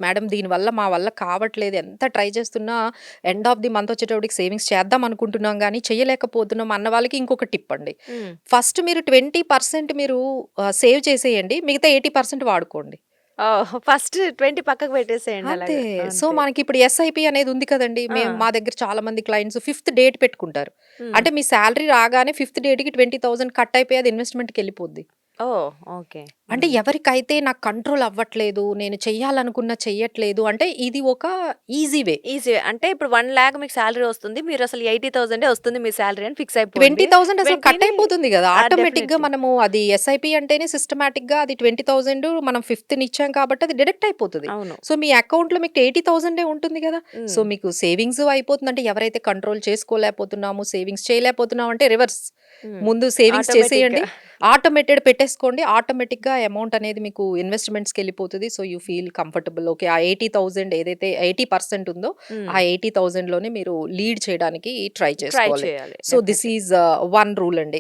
Madam దీనివల్ల మా వల్ల కావట్లేదు. ఎంత ట్రై చేస్తున్నా ఎండ్ ఆఫ్ ది మంత్ వచ్చేటప్పటికి సేవింగ్స్ చేద్దాం అనుకుంటున్నాం గానీ, చేయలేకపోతున్నాం అన్న వాళ్ళకి ఇంకొక టిప్ అండి. హ్మ్. ఫస్ట్ మీరు 20% మీరు సేవ్ చేసేయండి. మిగతా 80% వాడుకోండి. ఓహ్! ఫస్ట్ 20 పక్కకు పెట్టేసేయండి అంతే. అలాగా. సో, అంతే. మనకిప్పుడు ఎస్ఐపి అనేది ఉంది కదండీ! ఆ! మా దగ్గర చాలా మంది క్లయింట్స్ ఫిఫ్త్ డేట్ పెట్టుకుంటారు. హ్మ్. అంటే మీ సాలరీ రాగానే ఫిఫ్త్ డేట్‌కి 20,000 కట్ అయిపోయి అది ఇన్వెస్ట్‌మెంట్‌కెళ్ళిపోద్ది. ఓహ్! ఓకే. అంటే హ్మ్. ఎవరికైతే నాకు కంట్రోల్ అవ్వట్లేదు, నేను చెయ్యాలనుకున్నా చెయ్యట్లేదు అంటే ఇది ఒక ఈజీ వే. ఈజీ. అంటే ఇప్పుడు 1,00,000 మీకు సాలరీ వస్తుంది. మీరసలు 80,000 వస్తుంది మీ సాలరీ అని ఫిక్స్ అయిపోండి. 20,000 అసలు కట్ 20ని అయిపోతుంది గదా! ఆటోమేటిక్‌గా డెఫినైట్‌లీ. మనము అది ఎస్ఐపి అంటేనే సిస్టమాటిక్‌గా అది 20,000 మనం ఫిఫ్త్‌నిచ్చాం కాబట్టి అది డిడక్ట్ అయిపోతది. అవును. సో, మీ అకౌంట్‌లో మీకు 80,000 ఉంటుంది గదా! సో, హ్మ్. మీకు సేవింగ్స్ అయిపోతుంది. అంటే ఎవరైతే కంట్రోల్ చేసుకోలేకపోతున్నాము, సేవింగ్స్ చేయలేకపోతున్నాం అంటే రివర్స్. హ్మ్. ముందు సేవింగ్స్ ఆటోమేటిక్‌గా. చేసేయండి. ఆటోమేటెడ్ పెట్టేసుకోండి. ఆటోమేటిక్‌గా అమౌంట్ అనేది మీకు ఇన్వెస్ట్‌మెంట్స్‌కెళ్ళిపోతది. So, you feel comfortable. Okay. ఆ 80,000 ఏదైతే 80% ఉందో హ్మ్. ఆ 80,000లోనే మీరు లీడ్ చేయడానికి ట్రై ట్రై చేసుకోవాలి. చేయాలి so, this definitely. Is one rule అండి.